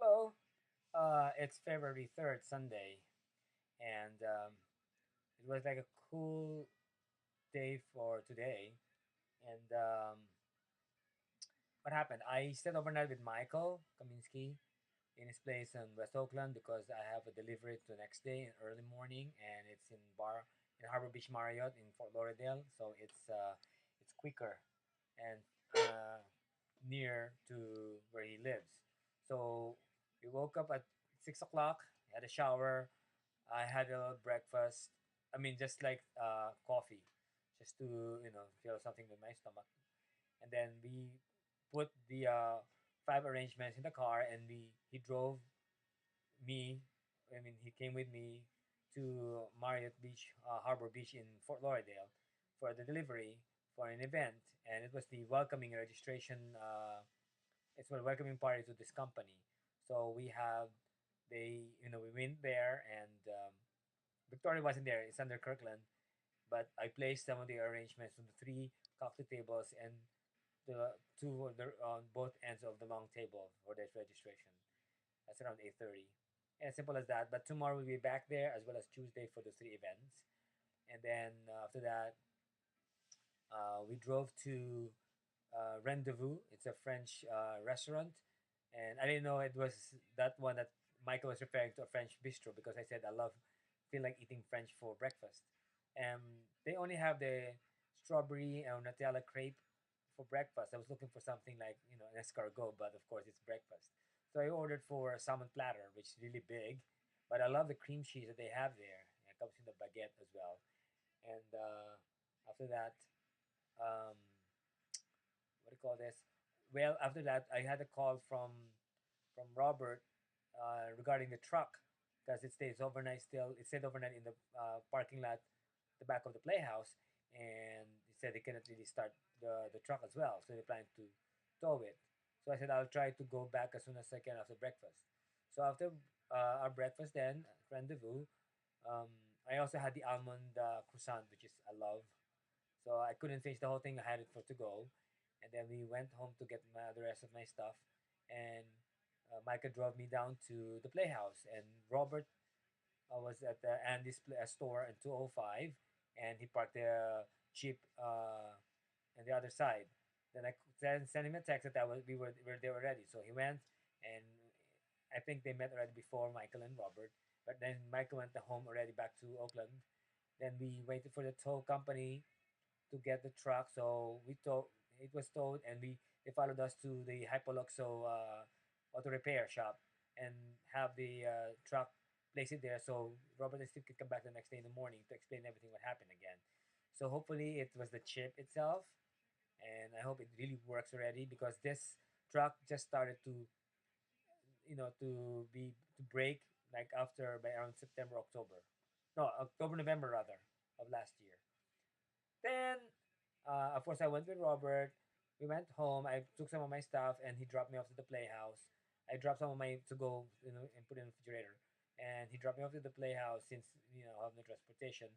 Hello. It's February 3rd, Sunday, and it was like a cool day for today. And what happened? I stayed overnight with Michael Kaminsky in his place in West Oakland because I have a delivery the next day in early morning, and it's in Harbor Beach Marriott in Fort Lauderdale, so it's quicker and uh, near to where he lives. So we woke up at 6 o'clock, had a shower, I had a little breakfast. I mean, just like coffee, just to feel something with my stomach. And then we put the five arrangements in the car, and he drove me. I mean, he came with me to Marriott Beach, Harbor Beach in Fort Lauderdale, for the delivery for an event, and it was the welcoming registration. It's a welcoming party to this company. So we went there, and Victoria wasn't there. It's under Kirkland, but I placed some of the arrangements on the three cocktail tables and the two on both ends of the long table for this registration. That's around 8:30. As simple as that. But tomorrow we'll be back there as well as Tuesday for the three events, and then after that, we drove to Rendezvous. It's a French restaurant, and I didn't know it was that one that Michael was referring to, a French bistro, because I said I feel like eating French for breakfast. They only have the strawberry and Nutella crepe for breakfast. I was looking for something like an escargot, but of course it's breakfast. So I ordered for a salmon platter, which is really big, but I love the cream cheese that they have there. It comes in the baguette as well. And after that, um, what do you call this? Well, after that, I had a call from Robert regarding the truck, because it stays overnight still. It stayed overnight in the parking lot, the back of the playhouse, and he said they cannot really start the truck as well, so they plan to tow it. So I said I'll try to go back as soon as I can after breakfast. So after our breakfast, then rendezvous, um, I also had the almond croissant, which is I love. So I couldn't finish the whole thing. I had it for to go, and then we went home to get the rest of my stuff. And Micah drove me down to the Playhouse, and Robert was at the Andy's store in 205, and he parked the Jeep on the other side. Then I sent him a text that we were there already. So he went, and I think they met already before Michael and Robert. But then Michael went home already back to Oakland. Then we waited for the tow company to get the truck. So it was towed, and they followed us to the Hypoluxo auto repair shop and have the truck place it there. So Robert and Steve could come back the next day in the morning to explain everything what happened again. So hopefully it was the chip itself, and I hope it really works already, because this truck just started to to break like after by around September, October, no, October, November rather, of last year. Then, of course, I went with Robert. We went home. I took some of my stuff, and he dropped me off to the playhouse. I dropped some of my to go, and put in the refrigerator. And he dropped me off to the playhouse since I have no transportation.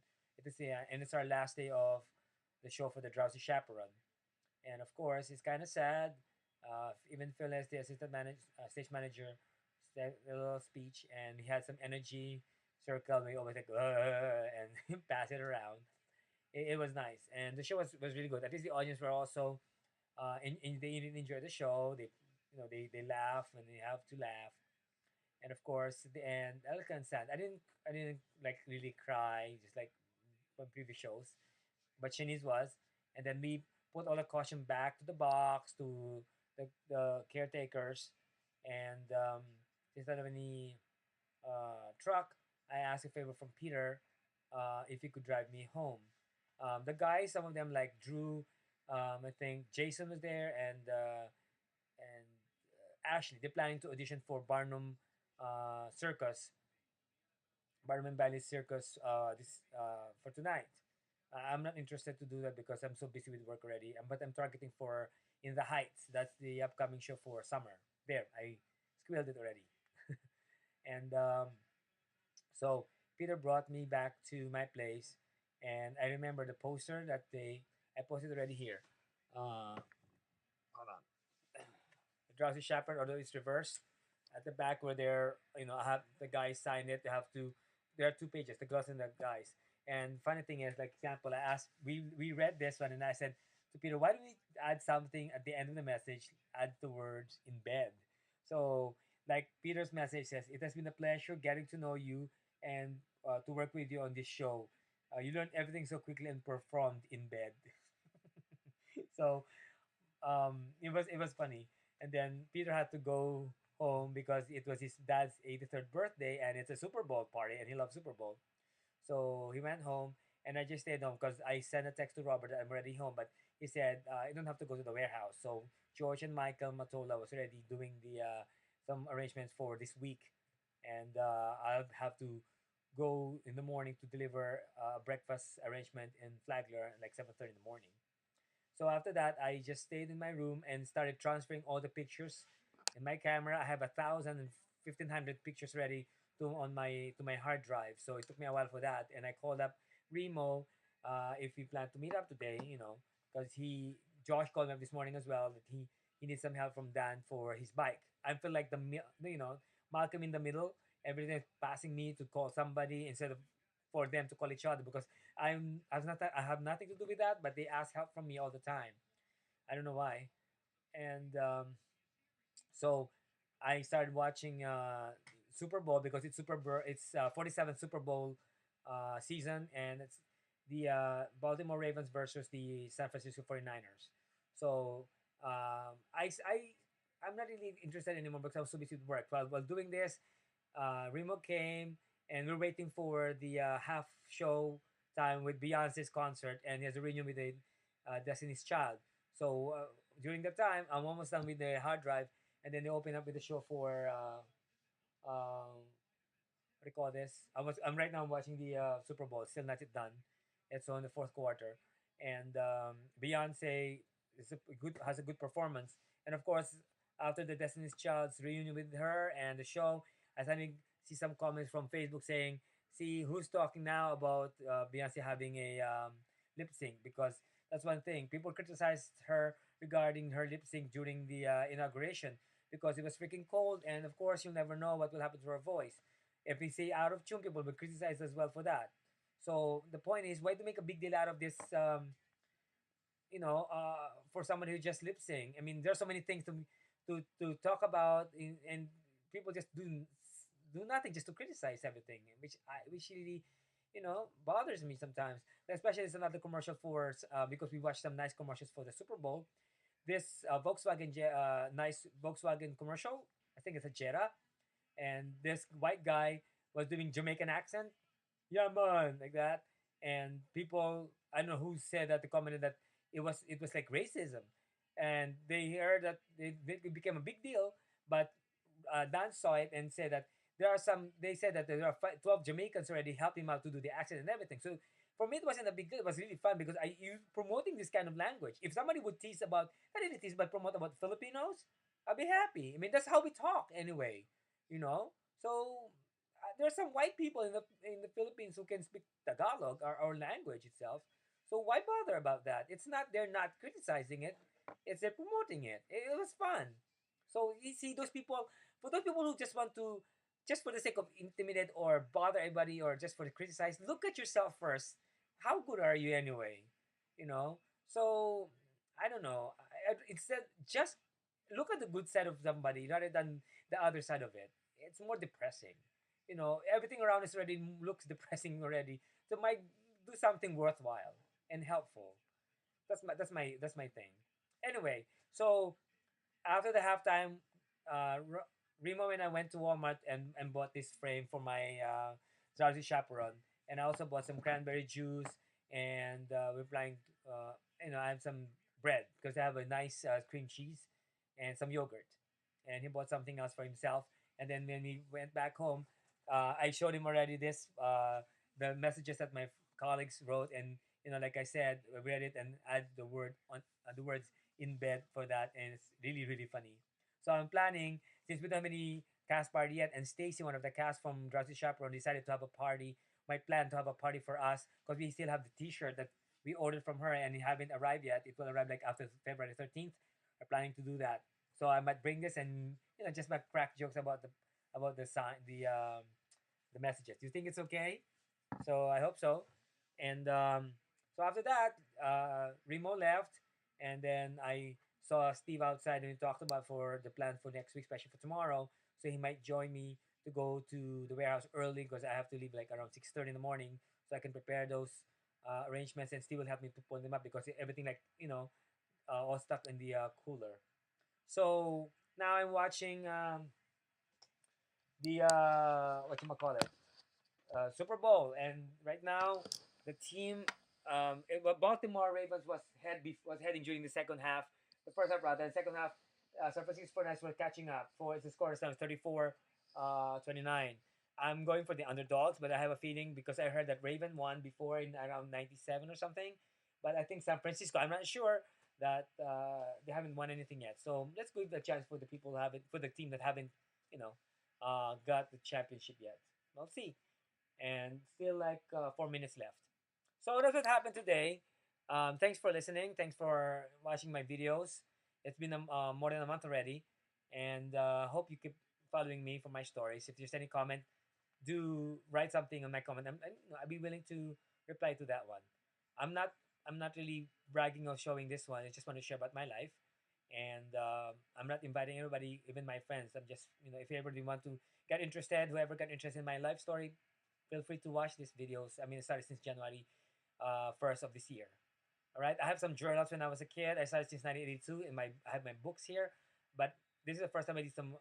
And it's our last day of the show for the Drowsy Chaperone. And of course, it's kind of sad. Even Phyllis, the stage manager, said a little speech, and he had some energy. Circle me always like, and pass it around. It was nice, and the show was really good. At least the audience were also they enjoy the show. They laugh when they have to laugh, and of course the end. Elka and Sand. I didn't like really cry, just like from previous shows, but Shanice was. And then we put all the costume back to the box to the caretakers, and instead of any truck, I asked a favor from Peter if he could drive me home. The guys, some of them like Drew, I think Jason was there, and Ashley. They're planning to audition for Barnum and Bailey Circus this for tonight. I'm not interested to do that because I'm so busy with work already. But I'm targeting for In the Heights. That's the upcoming show for summer. There, I squealed it already. And so Peter brought me back to my place, and I remember the poster that I posted already here. Hold on. The Drowsy Shepherd, although it's reversed, at the back where they're, I have the guys sign it. They have to. There are two pages, the girls and the guys. And funny thing is, like example, I asked, we read this one, and I said to Peter, why don't we add something at the end of the message? Add the words in bed. So like Peter's message says, it has been a pleasure getting to know you and to work with you on this show. You learned everything so quickly and performed in bed. So it was funny. And then Peter had to go home because it was his dad's 83rd birthday and it's a Super Bowl party and he loves Super Bowl. So he went home and I just stayed home because I sent a text to Robert that I'm already home, but he said I don't have to go to the warehouse. So George and Michael Matola was already doing the some arrangements for this week, and I'll have to go in the morning to deliver a breakfast arrangement in Flagler at like 7:30 in the morning. So after that, I just stayed in my room and started transferring all the pictures in my camera. I have 1,500 pictures ready to my hard drive. So it took me a while for that, and I called up Remo if we plan to meet up today. Because Josh called me up this morning as well that he needs some help from Dan for his bike. I feel like Malcolm in the middle. Everything is passing me to call somebody instead of for them to call each other because I have nothing to do with that, but they ask help from me all the time. I don't know why. And so I started watching Super Bowl because it's 47th Super Bowl season, and it's the Baltimore Ravens versus the San Francisco 49ers. So I'm not really interested anymore because I was so busy with work. While doing this, Remo came, and we're waiting for the half show time with Beyonce's concert, and he has a reunion with the Destiny's Child. So during that time, I'm almost done with the hard drive, and then they open up with the show for what do you call this? I'm right now watching the Super Bowl. Still not yet done. It's on the fourth quarter, and Beyonce has a good performance, and of course after the Destiny's Child's reunion with her and the show, I suddenly see some comments from Facebook saying, "See who's talking now about Beyonce having a lip sync," because that's one thing people criticized her regarding her lip sync during the inauguration because it was freaking cold, and of course you'll never know what will happen to her voice. If we say out of tune, people will criticize as well for that. So the point is, why to make a big deal out of this? For somebody who just lip sync. I mean, there's so many things to talk about, and people just do nothing just to criticize everything, which really, bothers me sometimes. Especially it's another commercial for because we watched some nice commercials for the Super Bowl. This nice Volkswagen commercial. I think it's a Jetta, and this white guy was doing Jamaican accent, yeah man, like that. And people, I don't know who said that, they commented that it was like racism, and they heard that it became a big deal. But Dan saw it and said that they said that there are 12 Jamaicans already helped him out to do the accent and everything. So for me, it wasn't a big deal. It was really fun because you promoting this kind of language. If somebody would tease about, not really tease, but promote about Filipinos, I'd be happy. I mean, that's how we talk anyway, you know. So there's some white people in the Philippines who can speak Tagalog, our language itself. So why bother about that? It's not they're not criticizing it; it's they're promoting it. It was fun. So you see those people, for those people who just want to, just for the sake of intimidate or bother everybody or just for the criticize, look at yourself first. How good are you anyway? You know. So I don't know. Instead, just look at the good side of somebody rather than the other side of it. It's more depressing. Everything around us already looks depressing already. So might do something worthwhile and helpful. That's my thing. Anyway, so after the halftime, Remo and I went to Walmart and bought this frame for my drowsy chaperone, and I also bought some cranberry juice, and we're planning. I have some bread because I have a nice cream cheese and some yogurt, and he bought something else for himself. And then when we went back home, I showed him already the messages that my colleagues wrote, and like I said, I read it and add the words in bed for that, and it's really really funny. So I'm planning, since we don't have any cast party yet, and Stacy, one of the cast from Drowsy Chaperone, decided to have a party. My plan to have a party for us because we still have the T-shirt that we ordered from her and it haven't arrived yet. It will arrive like after February 13th. We're planning to do that. So I might bring this and just might crack jokes about the sign the messages. Do you think it's okay? So I hope so. And so after that, Remo left, and then I saw Steve outside, and we talked about for the plan for next week, especially for tomorrow. So he might join me to go to the warehouse early because I have to leave like around 6:30 in the morning, so I can prepare those arrangements, and Steve will help me to pull them up because everything like all stuck in the cooler. So now I'm watching the what you call it Super Bowl, and right now the team, Baltimore Ravens was heading during the second half, the first half rather, and second half, San Francisco 49ers were catching up. For the score is now 34, 29. I'm going for the underdogs, but I have a feeling because I heard that Raven won before in around 97 or something. But I think San Francisco, I'm not sure that they haven't won anything yet. So let's give the chance for the people who haven't, for the team that haven't, you know, got the championship yet. We'll see, and still like 4 minutes left. So that's what happened today. Thanks for listening. Thanks for watching my videos. It's been more than a month already, and hope you keep following me for my stories. If there's any comment, do write something on my comment. I'll be willing to reply to that one. I'm not I'm not really bragging or showing this one. I just want to share about my life, and I'm not inviting everybody, even my friends. I'm just if everybody want to get interested, whoever got interested in my life story, feel free to watch these videos. I mean, it started since January 1st of this year. All right, I have some journals when I was a kid. I started since 1982. I have my books here, but this is the first time I did some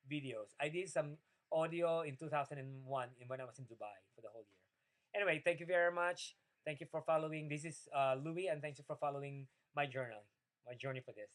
videos. I did some audio in 2001 when I was in Dubai for the whole year. Anyway, thank you very much. Thank you for following. This is Louis, and thank you for following my journey for this.